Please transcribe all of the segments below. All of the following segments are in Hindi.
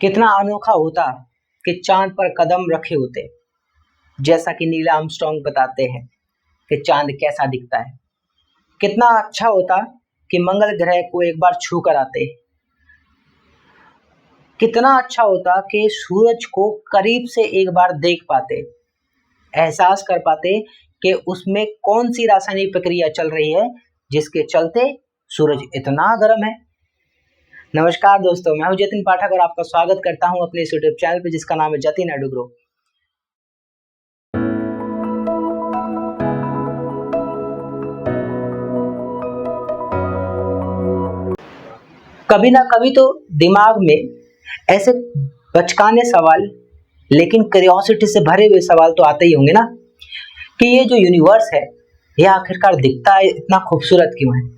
कितना अनोखा होता कि चांद पर कदम रखे होते। जैसा कि नील आर्मस्ट्रांग बताते हैं कि चांद कैसा दिखता है। कितना अच्छा होता कि मंगल ग्रह को एक बार छू कर आते। कितना अच्छा होता कि सूरज को करीब से एक बार देख पाते, एहसास कर पाते कि उसमें कौन सी रासायनिक प्रक्रिया चल रही है जिसके चलते सूरज इतना गर्म है। नमस्कार दोस्तों, मैं हूं जतिन पाठक और आपका स्वागत करता हूं अपने इस यूट्यूब चैनल पे जिसका नाम है जतिन एडू ग्रो। कभी ना कभी तो दिमाग में ऐसे बचकाने सवाल, लेकिन क्यूरियोसिटी से भरे हुए सवाल तो आते ही होंगे ना, कि ये जो यूनिवर्स है ये आखिरकार दिखता है इतना खूबसूरत क्यों है,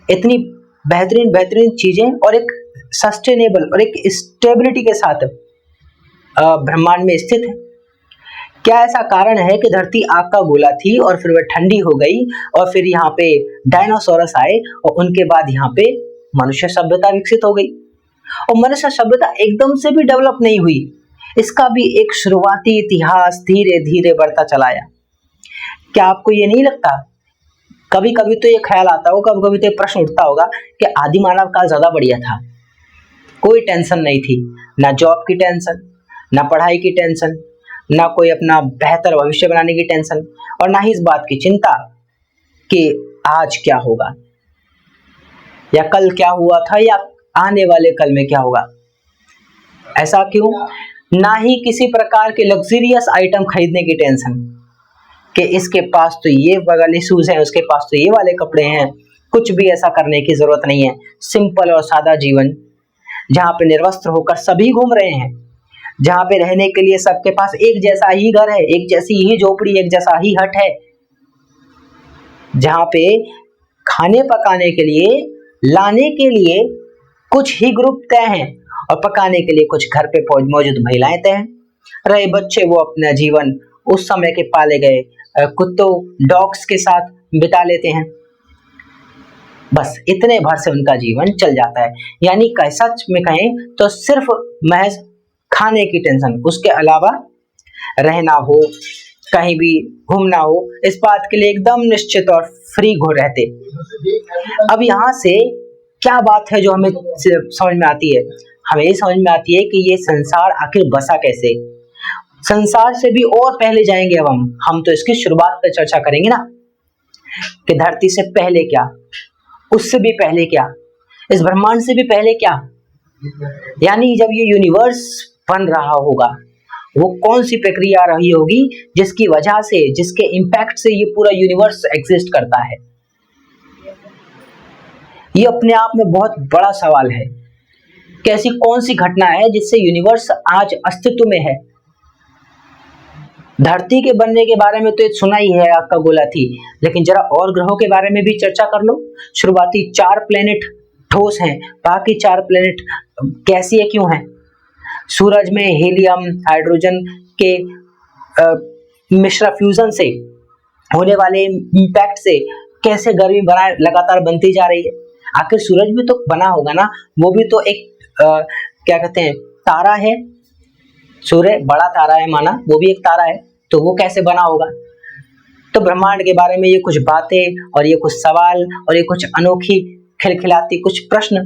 इतनी बेहतरीन बेहतरीन चीजें और एक सस्टेनेबल और एक स्टेबिलिटी के साथ ब्रह्मांड में स्थित है। क्या ऐसा कारण है कि धरती आग का गोला थी और फिर वह ठंडी हो गई और फिर यहाँ पे डायनासोरस आए और उनके बाद यहाँ पे मनुष्य सभ्यता विकसित हो गई। और मनुष्य सभ्यता एकदम से भी डेवलप नहीं हुई, इसका भी एक शुरुआती इतिहास धीरे धीरे बढ़ता चला आया। क्या आपको ये नहीं लगता, कभी कभी तो ये ख्याल आता होगा, कभी कभी तो ये प्रश्न उठता होगा कि आदि मानव काल ज्यादा बढ़िया था, कोई टेंशन नहीं थी, ना जॉब की टेंशन, ना पढ़ाई की टेंशन, ना कोई अपना बेहतर भविष्य बनाने की टेंशन, और ना ही इस बात की चिंता कि आज क्या होगा या कल क्या हुआ था या आने वाले कल में क्या होगा। ऐसा क्यों? ना ही किसी प्रकार के लग्जरियस आइटम खरीदने की टेंशन कि इसके पास तो ये वाले शूज हैं, उसके पास तो ये वाले कपड़े हैं। कुछ भी ऐसा करने की जरूरत नहीं है। सिंपल और सादा जीवन, जहाँ पे निर्वस्त्र होकर सभी घूम रहे हैं, जहाँ पे रहने के लिए सबके पास एक जैसा ही घर है, एक जैसी ही झोपड़ी, एक जैसा ही हट है, जहाँ पे खाने पकाने के लिए, लाने के लिए कुछ ही ग्रुप तय हैं और पकाने के लिए कुछ घर पे मौजूद महिलाएं तय हैं। रहे बच्चे, वो अपना जीवन उस समय के पाले गए कुत्तों, डॉग्स के साथ बिता लेते हैं। बस इतने भर से उनका जीवन चल जाता है। यानी सच में कहें तो सिर्फ महज खाने की टेंशन, उसके अलावा रहना हो, कहीं भी घूमना हो, इस बात के लिए एकदम निश्चित और फ्री हो रहते। अब यहाँ से क्या बात है जो हमें समझ में आती है? हमें ये समझ में आती है कि ये संसार आखिर बसा कैसे। संसार से भी और पहले जाएंगे। अब हम तो इसकी शुरुआत पर चर्चा करेंगे ना, कि धरती से पहले क्या, उससे भी पहले क्या, इस ब्रह्मांड से भी पहले क्या। यानी जब ये यूनिवर्स बन रहा होगा, वो कौन सी प्रक्रिया रही होगी जिसकी वजह से, जिसके इम्पैक्ट से ये पूरा यूनिवर्स एग्जिस्ट करता है। ये अपने आप में बहुत बड़ा सवाल है कि ऐसी कौन सी घटना है जिससे यूनिवर्स आज अस्तित्व में है। धरती के बनने के बारे में तो सुना ही है, आग का गोला थी, लेकिन जरा और ग्रहों के बारे में भी चर्चा कर लो। शुरुआती 4 प्लेनेट ठोस हैं, बाकी 4 प्लेनेट गैसीय क्यों हैं? सूरज में हीलियम हाइड्रोजन के मिश्र फ्यूजन से होने वाले इंपैक्ट से कैसे गर्मी बनाए लगातार बनती जा रही है। आखिर सूरज भी तो बना होगा ना, वो भी तो एक क्या कहते हैं, तारा है। सूर्य बड़ा तारा है माना, वो भी एक तारा है, तो वो कैसे बना होगा। तो ब्रह्मांड के बारे में ये कुछ बातें और ये कुछ सवाल और ये कुछ अनोखी खिलखिलाती कुछ प्रश्न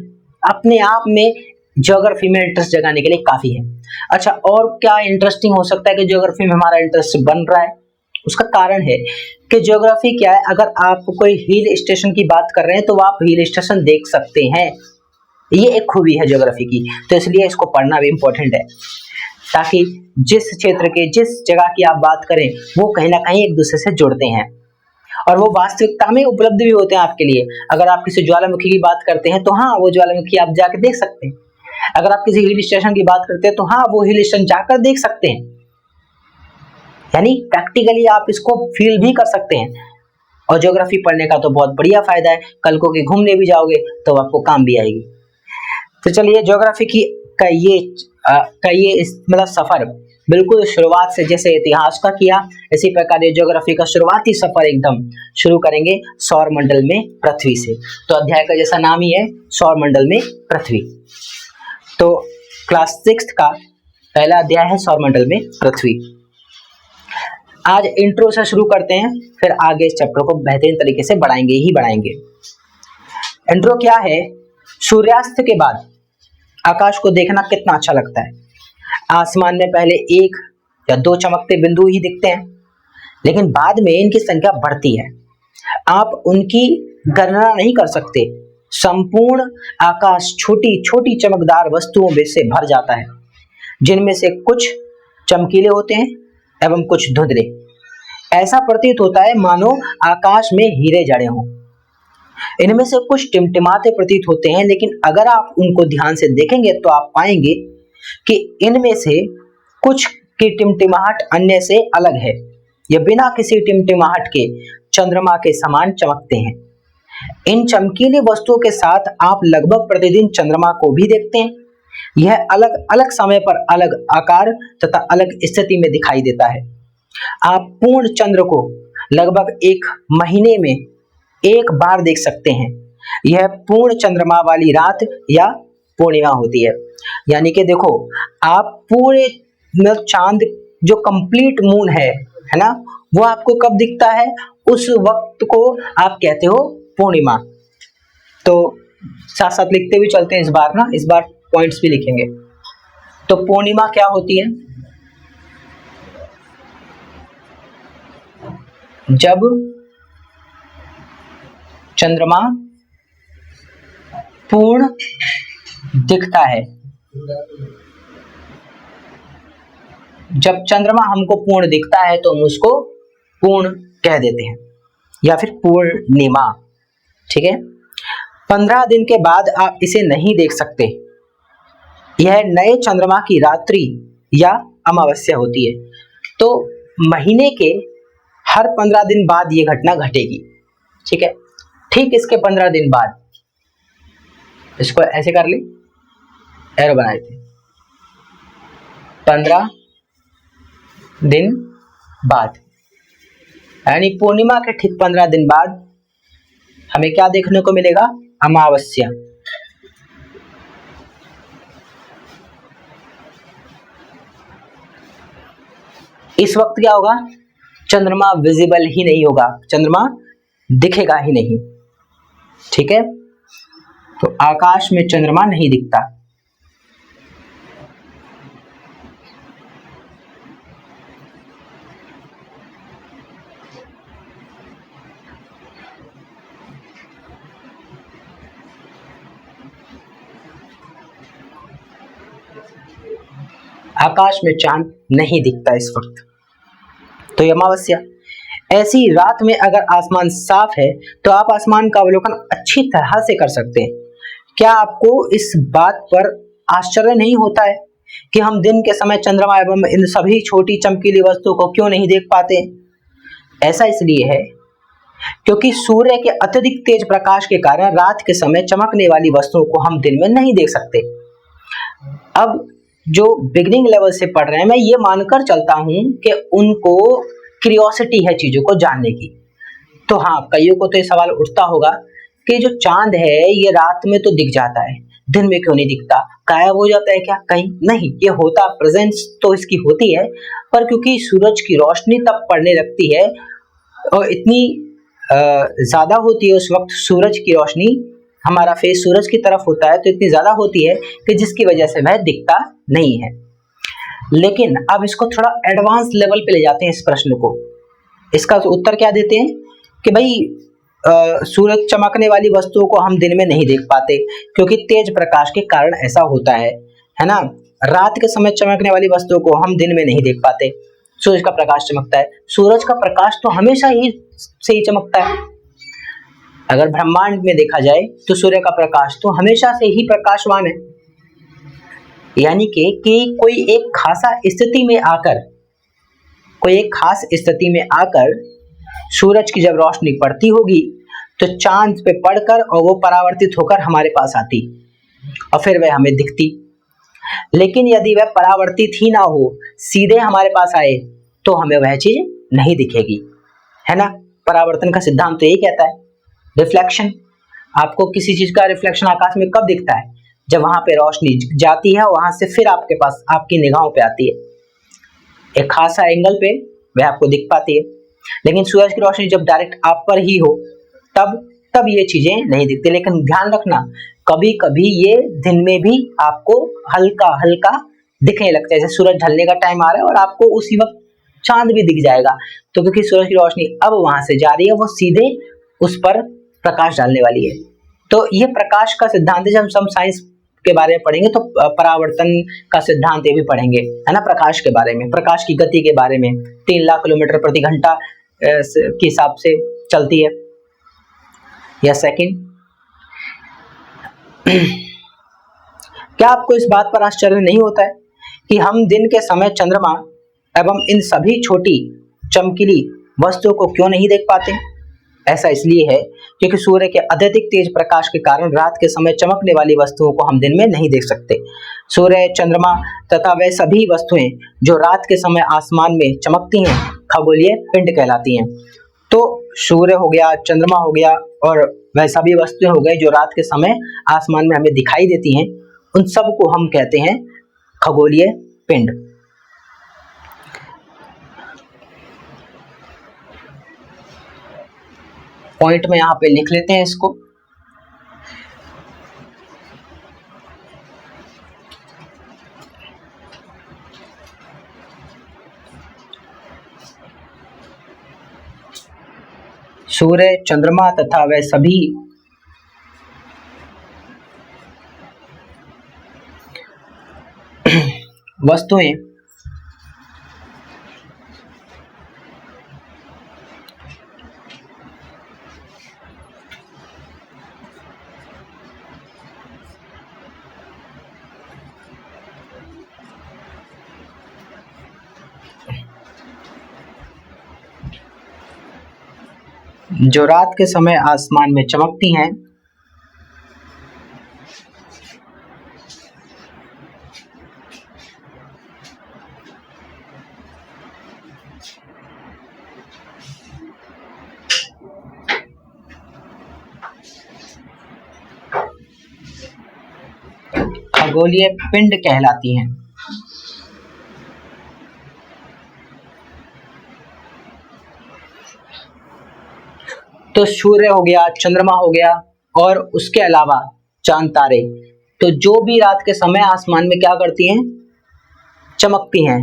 अपने आप में ज्योग्राफी में इंटरेस्ट जगाने के लिए काफी है। अच्छा, और क्या इंटरेस्टिंग हो सकता है कि ज्योग्राफी में हमारा इंटरेस्ट बन रहा है? उसका कारण है कि ज्योग्राफी क्या है, अगर आप कोई हिल स्टेशन की बात कर रहे हैं तो आप हिल स्टेशन देख सकते हैं। ये एक खूबी है ज्योग्राफी की, तो इसलिए इसको पढ़ना भी इम्पोर्टेंट है, ताकि जिस क्षेत्र के, जिस जगह की आप बात करें, वो कहीं ना कहीं एक दूसरे से जुड़ते हैं और वो वास्तविकता में उपलब्ध भी होते हैं आपके लिए। अगर आप किसी ज्वालामुखी की बात करते हैं तो हाँ, वो ज्वालामुखी आप जाकर देख सकते हैं। अगर आप किसी हिल स्टेशन की बात करते हैं तो हाँ, वो हिल स्टेशन जाकर देख सकते हैं। यानी प्रैक्टिकली आप इसको फील भी कर सकते हैं। और ज्योग्राफी पढ़ने का तो बहुत बढ़िया फायदा है, कल को कि घूमने भी जाओगे तो आपको काम भी आएगी। तो चलिए, ज्योग्राफी की का ये मतलब सफर बिल्कुल शुरुआत से जैसे इतिहास का किया, इसी प्रकार ये ज्योग्राफी का शुरुआती सफर एकदम शुरू करेंगे सौर मंडल में पृथ्वी से। तो अध्याय का जैसा नाम ही है, सौर मंडल में पृथ्वी। तो क्लास 6 का पहला अध्याय है सौरमंडल में पृथ्वी। आज इंट्रो से शुरू करते हैं, फिर आगे इस चैप्टर को बेहतरीन तरीके से बढ़ाएंगे। इंट्रो क्या है? सूर्यास्त के बाद आकाश को देखना कितना अच्छा लगता है। आसमान में पहले एक या दो चमकते बिंदु ही दिखते हैं, लेकिन बाद में इनकी संख्या बढ़ती है। आप उनकी गणना नहीं कर सकते। संपूर्ण आकाश छोटी छोटी चमकदार वस्तुओं में से भर जाता है, जिनमें से कुछ चमकीले होते हैं एवं कुछ धुंधले। ऐसा प्रतीत होता है मानो आकाश में हीरे जड़े हों। इनमें से कुछ टिमटिमाते प्रतीत होते हैं, लेकिन अगर आप उनको ध्यान से देखेंगे तो आप पाएंगे कि इनमें से कुछ की टिमटिमाहट अन्य से अलग है। यह बिना किसी टिमटिमाहट के चंद्रमा के समान चमकते हैं। इन चमकीली वस्तुओं के साथ आप लगभग प्रतिदिन चंद्रमा को भी देखते हैं। यह अलग अलग समय पर अलग आकार तथा अलग स्थिति में दिखाई देता है। आप पूर्ण चंद्र को लगभग एक महीने में एक बार देख सकते हैं। यह पूर्ण चंद्रमा वाली रात या पूर्णिमा होती है। यानी कि देखो, आप पूरे चांद जो कंप्लीट मून है ना, वो आपको कब दिखता है? उस वक्त को आप कहते हो पूर्णिमा। तो साथ साथ लिखते हुए चलते हैं इस बार पॉइंट्स भी लिखेंगे। तो पूर्णिमा क्या होती है? जब चंद्रमा पूर्ण दिखता है। जब चंद्रमा हमको पूर्ण दिखता है तो हम उसको पूर्ण कह देते हैं या फिर पूर्णिमा। ठीक है। 15 दिन के बाद आप इसे नहीं देख सकते। यह नए चंद्रमा की रात्रि या अमावस्या होती है। तो महीने के हर 15 दिन बाद यह घटना घटेगी। ठीक है। ठीक इसके 15 दिन बाद, इसको ऐसे कर ली, एरो बनाए थे, 15 दिन बाद, यानी पूर्णिमा के ठीक 15 दिन बाद हमें क्या देखने को मिलेगा? अमावस्या। इस वक्त क्या होगा? चंद्रमा विजिबल ही नहीं होगा, चंद्रमा दिखेगा ही नहीं। ठीक है। तो आकाश में चंद्रमा नहीं दिखता। आकाश में चांद नहीं दिखता इस वक्त। तो ये अमावस्या। ऐसी रात में अगर आसमान साफ है तो आप आसमान का अवलोकन अच्छी तरह से कर सकते हैं। क्या आपको इस बात पर आश्चर्य नहीं होता है कि हम दिन के समय चंद्रमा एवं इन सभी छोटी चमकीली वस्तुओं को क्यों नहीं देख पाते? ऐसा इसलिए है क्योंकि सूर्य के अत्यधिक तेज प्रकाश के कारण रात के समय चमकने वाली वस्तुओं को हम दिन में नहीं देख सकते। अब जो बिगिनिंग लेवल से पढ़ रहे हैं, मैं ये मानकर चलता हूं कि उनको क्यूरियोसिटी है चीजों को जानने की। तो हाँ, कईयों को तो ये सवाल उठता होगा कि जो चांद है ये रात में तो दिख जाता है, दिन में क्यों नहीं दिखता? गायब हो जाता है क्या कहीं? नहीं, ये होता, प्रेजेंस तो इसकी होती है, पर क्योंकि सूरज की रोशनी तब पड़ने लगती है और इतनी ज्यादा होती है उस वक्त सूरज की रोशनी, हमारा फेस सूरज की तरफ होता है तो इतनी ज्यादा होती है कि जिसकी वजह से वह दिखता नहीं है। लेकिन अब इसको थोड़ा एडवांस लेवल पे ले जाते हैं इस प्रश्न को। इसका उत्तर क्या देते हैं कि भाई सूरज चमकने वाली वस्तुओं को हम दिन में नहीं देख पाते क्योंकि तेज प्रकाश के कारण ऐसा होता है ना। रात के समय चमकने वाली वस्तुओं को हम दिन में नहीं देख पाते, सूरज का प्रकाश चमकता है। सूरज का प्रकाश तो हमेशा ही से ही चमकता है। अगर ब्रह्मांड में देखा जाए तो सूर्य का प्रकाश तो हमेशा से ही प्रकाशवान है। यानी कि कोई एक खास स्थिति में आकर सूरज की जब रोशनी पड़ती होगी तो चांद पे पड़कर और वो परावर्तित होकर हमारे पास आती और फिर वह हमें दिखती। लेकिन यदि वह परावर्तित ही ना हो, सीधे हमारे पास आए, तो हमें वह चीज नहीं दिखेगी, है ना। परावर्तन का सिद्धांत तो यही कहता है। रिफ्लेक्शन, आपको किसी चीज का रिफ्लेक्शन आकाश में कब दिखता है? जब वहां पे रोशनी जाती है वहां से फिर आपके पास आपकी निगाहों पे आती है, एक खासा एंगल पे वह आपको दिख पाती है। लेकिन सूरज की रोशनी जब डायरेक्ट आप पर ही हो तब तब ये चीजें नहीं दिखती। लेकिन ध्यान रखना, कभी कभी ये दिन में भी आपको हल्का हल्का दिखने लगता है, जैसे सूरज ढलने का टाइम आ रहा है और आपको उसी वक्त चांद भी दिख जाएगा। तो क्योंकि सूरज की रोशनी अब वहां से जा रही है, वो सीधे उस पर प्रकाश डालने वाली है। तो ये प्रकाश का सिद्धांत है। जब हम साइंस के बारे में पढ़ेंगे तो परावर्तन का सिद्धांत ये भी पढ़ेंगे, है ना, प्रकाश के बारे में, प्रकाश की गति के बारे में। 3 लाख किलोमीटर प्रति घंटा के हिसाब से चलती है या सेकंड। क्या आपको इस बात पर आश्चर्य नहीं होता है कि हम दिन के समय चंद्रमा एवं इन सभी छोटी चमकीली वस्तुओं को क्यों नहीं देख पाते? ऐसा इसलिए है क्योंकि सूर्य के अत्यधिक तेज प्रकाश के कारण रात के समय चमकने वाली वस्तुओं को हम दिन में नहीं देख सकते। सूर्य, चंद्रमा तथा वे सभी वस्तुएं जो रात के समय आसमान में चमकती हैं खगोलीय पिंड कहलाती हैं। तो सूर्य हो गया, चंद्रमा हो गया और वह सभी वस्तुएं हो गई जो रात के समय आसमान में हमें दिखाई देती हैं, उन सब को हम कहते हैं खगोलीय पिंड। पॉइंट में यहां पे लिख लेते हैं इसको। सूर्य, चंद्रमा तथा वह सभी वस्तुएं जो रात के समय आसमान में चमकती हैं खगोलीय पिंड कहलाती हैं। तो सूर्य हो गया, चंद्रमा हो गया और उसके अलावा चांद तारे, तो जो भी रात के समय आसमान में क्या करती हैं, चमकती हैं,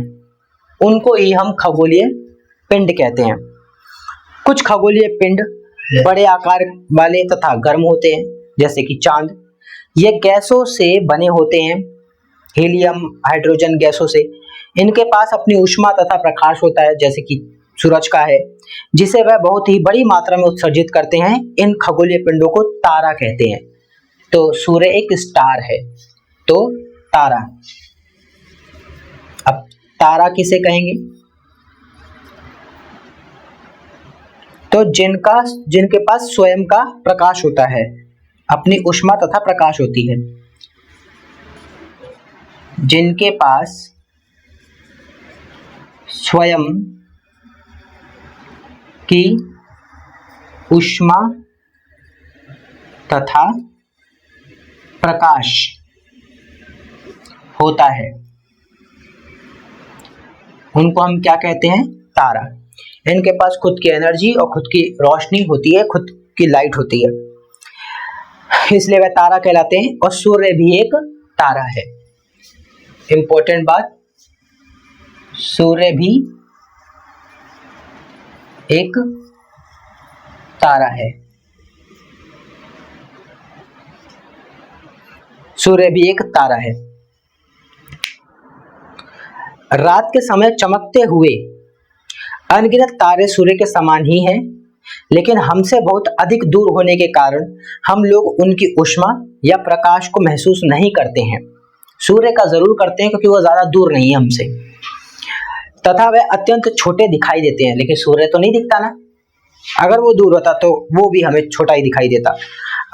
उनको ही हम खगोलीय पिंड कहते हैं। कुछ खगोलीय पिंड बड़े आकार वाले तथा गर्म होते हैं, जैसे कि चांद। ये गैसों से बने होते हैं, हीलियम, हाइड्रोजन गैसों से। इनके पास अपनी ऊष्मा तथा प्रकाश होता है, जैसे कि सूरज का है, जिसे वह बहुत ही बड़ी मात्रा में उत्सर्जित करते हैं। इन खगोलीय पिंडों को तारा कहते हैं। तो सूर्य एक स्टार है, तो तारा। अब तारा किसे कहेंगे? तो जिनके पास स्वयं का प्रकाश होता है, अपनी ऊष्मा तथा प्रकाश होती है, जिनके पास स्वयं की ऊष्मा तथा प्रकाश होता है, उनको हम क्या कहते हैं? तारा। इनके पास खुद की एनर्जी और खुद की रोशनी होती है, खुद की लाइट होती है, इसलिए वह तारा कहलाते हैं। और सूर्य भी एक तारा है। इंपॉर्टेंट बात, सूर्य भी एक तारा है। सूर्य भी एक तारा है। रात के समय चमकते हुए अनगिनत तारे सूर्य के समान ही हैं, लेकिन हमसे बहुत अधिक दूर होने के कारण हम लोग उनकी ऊष्मा या प्रकाश को महसूस नहीं करते हैं। सूर्य का जरूर करते हैं क्योंकि वह ज्यादा दूर नहीं है हमसे, तथा वह अत्यंत छोटे दिखाई देते हैं। लेकिन सूर्य तो नहीं दिखता ना, अगर वो दूर होता तो वो भी हमें छोटा ही दिखाई देता।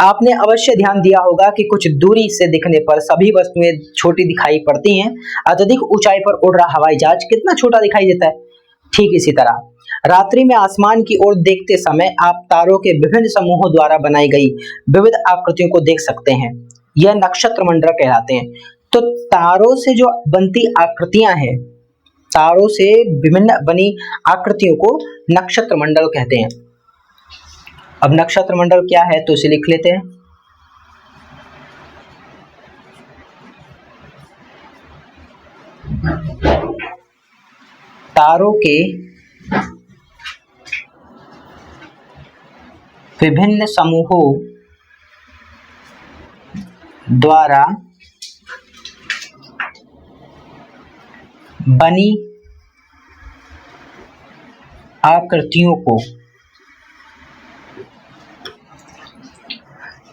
आपने अवश्य ध्यान दिया होगा कि कुछ दूरी से दिखने पर सभी वस्तुएं छोटी दिखाई पड़ती हैं। अत्यधिक ऊंचाई पर उड़ रहा हवाई जहाज कितना छोटा दिखाई देता है। ठीक इसी तरह रात्रि में आसमान की ओर देखते समय आप तारों के विभिन्न समूहों द्वारा बनाई गई विविध आकृतियों को देख सकते हैं। यह नक्षत्र मंडल कहलाते हैं। तो तारों से जो बनती आकृतियां हैं, तारों से विभिन्न बनी आकृतियों को नक्षत्र मंडल कहते हैं। अब नक्षत्र मंडल क्या है तो इसे लिख लेते हैं। तारों के विभिन्न समूहों द्वारा बनी आकृतियों को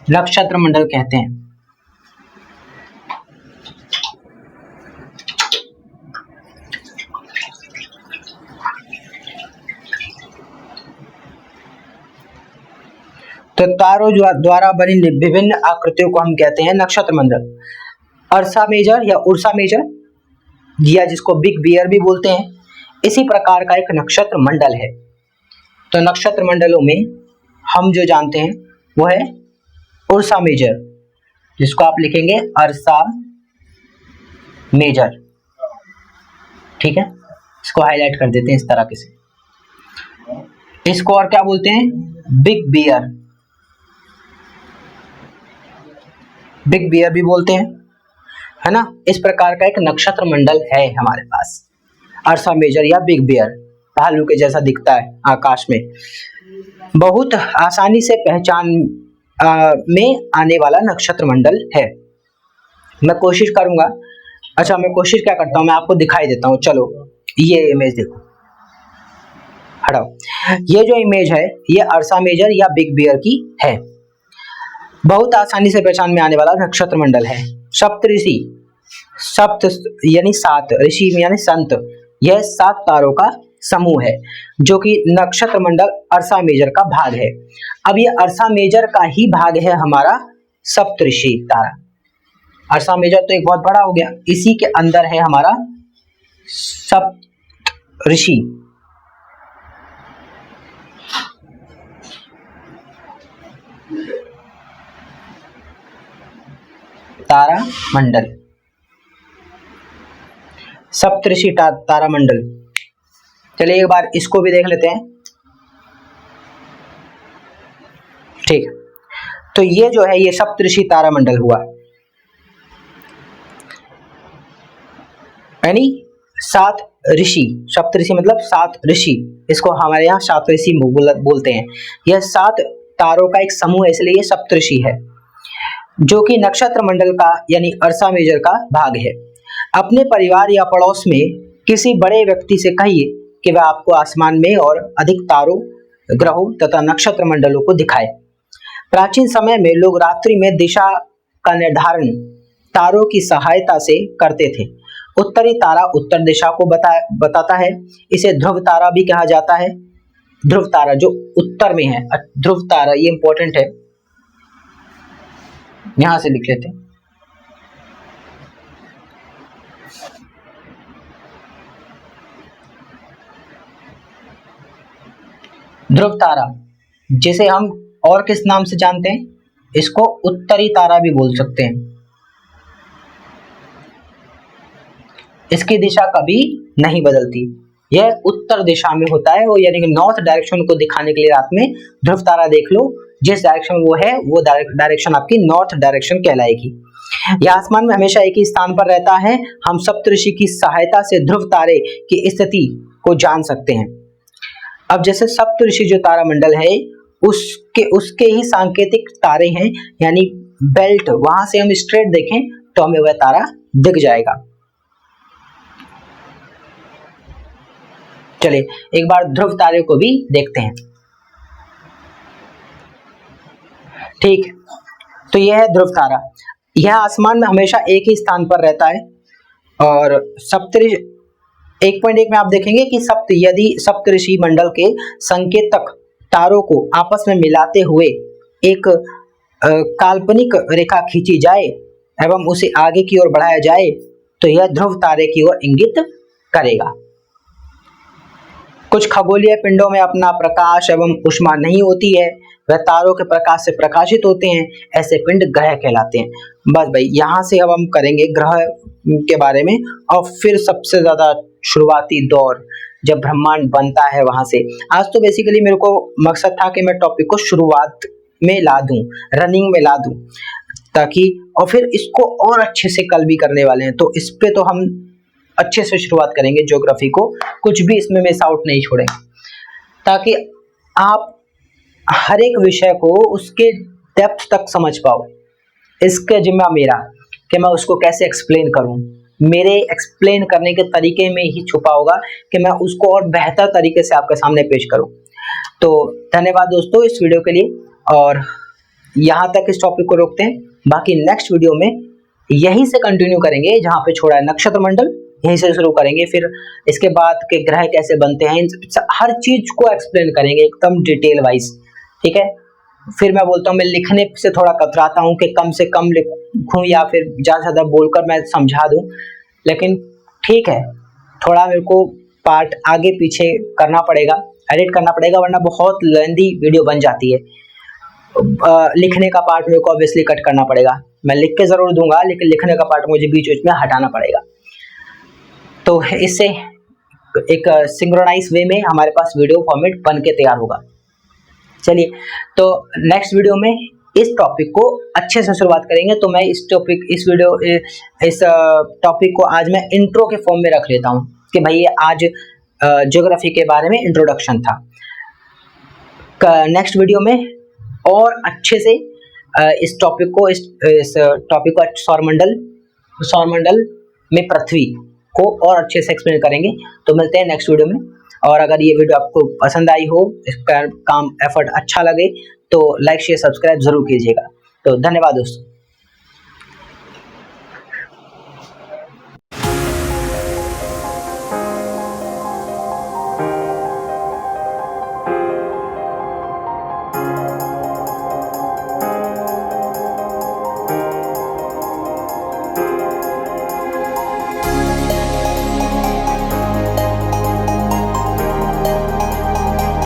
नक्षत्र मंडल कहते हैं। तो तारों द्वारा बनी विभिन्न आकृतियों को हम कहते हैं नक्षत्र मंडल। अर्सा मेजर या उर्सा मेजर या जिसको बिग बियर भी बोलते हैं, इसी प्रकार का एक नक्षत्र मंडल है। तो नक्षत्र मंडलों में हम जो जानते हैं वो है उर्सा मेजर, जिसको आप लिखेंगे अर्सा मेजर। ठीक है, इसको हाईलाइट कर देते हैं इस तरह से। इसको और क्या बोलते हैं? बिग बियर, बिग बियर भी बोलते हैं, है ना। इस प्रकार का एक नक्षत्र मंडल है हमारे पास, अर्सा मेजर या बिग बियर, भालू के जैसा दिखता है आकाश में, बहुत आसानी से पहचान में आने वाला नक्षत्र मंडल है। मैं कोशिश करूंगा, अच्छा मैं कोशिश क्या करता हूं, मैं आपको दिखाई देता हूं। चलो ये इमेज देखो, हटाओ, ये जो इमेज है ये अर्सा मेजर या बिग बियर की है। बहुत आसानी से पहचान में आने वाला नक्षत्र मंडल है। सप्तऋषि, सप्त यानी सात, ऋषि यानी संत, यह 7 तारों का समूह है जो कि नक्षत्र मंडल अर्सा मेजर का भाग है। अब ये अर्सा मेजर का ही भाग है हमारा सप्तऋषि तारा। अर्सा मेजर तो एक बहुत बड़ा हो गया, इसी के अंदर है हमारा सप्तऋषि तारा मंडल, सप्तऋषि तारा मंडल। चलिए एक बार इसको भी देख लेते हैं। ठीक, तो ये जो है ये सप्तऋषि तारा मंडल हुआ, यानी 7 ऋषि। सप्तऋषि मतलब 7 ऋषि, इसको हमारे यहाँ सप्तऋषि बोलते हैं। यह 7 तारों का एक समूह है, इसलिए ये सप्तऋषि है, जो कि नक्षत्र मंडल का यानी अर्सा मेजर का भाग है। अपने परिवार या पड़ोस में किसी बड़े व्यक्ति से कहिए कि वह आपको आसमान में और अधिक तारों, ग्रहों तथा नक्षत्र मंडलों को दिखाए। प्राचीन समय में लोग रात्रि में दिशा का निर्धारण तारों की सहायता से करते थे। उत्तरी तारा उत्तर दिशा को बताता है, इसे ध्रुव तारा भी कहा जाता है। ध्रुव तारा जो उत्तर में है, ध्रुव तारा, ये इंपॉर्टेंट है, यहां से लिख लेते हैं। ध्रुव तारा, जिसे हम और किस नाम से जानते हैं, इसको उत्तरी तारा भी बोल सकते हैं। इसकी दिशा कभी नहीं बदलती, यह उत्तर दिशा में होता है, वो यानी कि नॉर्थ डायरेक्शन को दिखाने के लिए रात में ध्रुव तारा देख लो, जिस डायरेक्शन वो है वो डायरेक्शन आपकी नॉर्थ डायरेक्शन कहलाएगी। यह आसमान में हमेशा एक ही स्थान पर रहता है। हम सप्तऋषि की सहायता से ध्रुव तारे की स्थिति को जान सकते हैं। अब जैसे सप्तऋषि जो तारा मंडल है उसके ही सांकेतिक तारे हैं, यानी बेल्ट, वहां से हम स्ट्रेट देखें तो हमें वह तारा दिख जाएगा। चलिए एक बार ध्रुव तारे को भी देखते हैं। ठीक, तो यह है ध्रुव तारा। यह आसमान में हमेशा एक ही स्थान पर रहता है। और सप्तऋषि 1.1 में आप देखेंगे कि यदि सप्तऋषि मंडल के संकेतक तारों को आपस में मिलाते हुए एक काल्पनिक रेखा खींची जाए एवं उसे आगे की ओर बढ़ाया जाए तो यह ध्रुव तारे की ओर इंगित करेगा। कुछ खगोलीय पिंडों में अपना प्रकाश एवं ऊष्मा नहीं होती है, वह तारों के प्रकाश से प्रकाशित होते हैं, ऐसे पिंड ग्रह कहलाते हैं। बस भाई यहाँ से अब हम करेंगे ग्रह के बारे में, और फिर सबसे ज्यादा शुरुआती दौर जब ब्रह्मांड बनता है वहां से। आज तो बेसिकली मेरे को मकसद था कि मैं टॉपिक को शुरुआत में ला दूं, रनिंग में ला दूं, ताकि और फिर इसको और अच्छे से कल भी करने वाले हैं, तो इस पे तो हम अच्छे से शुरुआत करेंगे ज्योग्राफी को, कुछ भी इसमें मिस आउट नहीं छोड़ेंगे, ताकि आप हर एक विषय को उसके डेप्थ तक समझ पाओ। इसका जिम्मा मेरा कि मैं उसको कैसे एक्सप्लेन करूं, मेरे एक्सप्लेन करने के तरीके में ही छुपा होगा कि मैं उसको और बेहतर तरीके से आपके सामने पेश करूं। तो धन्यवाद दोस्तों इस वीडियो के लिए, और यहाँ तक इस टॉपिक को रोकते हैं। बाकी नेक्स्ट वीडियो में यहीं से कंटिन्यू करेंगे जहाँ पे छोड़ा है नक्षत्र मंडल, यहीं से शुरू करेंगे, फिर इसके बाद के ग्रह कैसे बनते हैं, हर चीज को एक्सप्लेन करेंगे एकदम डिटेल वाइज, ठीक है। फिर मैं बोलता हूँ, मैं लिखने से थोड़ा कतराता हूँ कि कम से कम लिखूं या फिर ज़्यादा से ज़्यादा बोलकर मैं समझा दूं, लेकिन ठीक है, थोड़ा मेरे को पार्ट आगे पीछे करना पड़ेगा, एडिट करना पड़ेगा, वरना बहुत लेंदी वीडियो बन जाती है। लिखने का पार्ट मेरे को ऑब्वियसली कट करना पड़ेगा, मैं लिख के ज़रूर दूंगा, लेकिन लिखने का पार्ट मुझे बीच बीच में हटाना पड़ेगा। तो इससे एक सिंक्रोनाइज वे में हमारे पास वीडियो फॉर्मेट बन के तैयार होगा। चलिए, तो नेक्स्ट वीडियो में इस टॉपिक को अच्छे से शुरुआत करेंगे। तो मैं इस टॉपिक को आज मैं इंट्रो के फॉर्म में रख लेता हूँ कि भाई ये आज ज्योग्राफी के बारे में इंट्रोडक्शन था। नेक्स्ट वीडियो में और अच्छे से इस टॉपिक को सौरमंडल में पृथ्वी को और अच्छे से एक्सप्लेन करेंगे। तो मिलते हैं नेक्स्ट वीडियो में। और अगर ये वीडियो आपको पसंद आई हो, इसका काम एफर्ट अच्छा लगे, तो लाइक शेयर सब्सक्राइब जरूर कीजिएगा। तो धन्यवाद दोस्तों।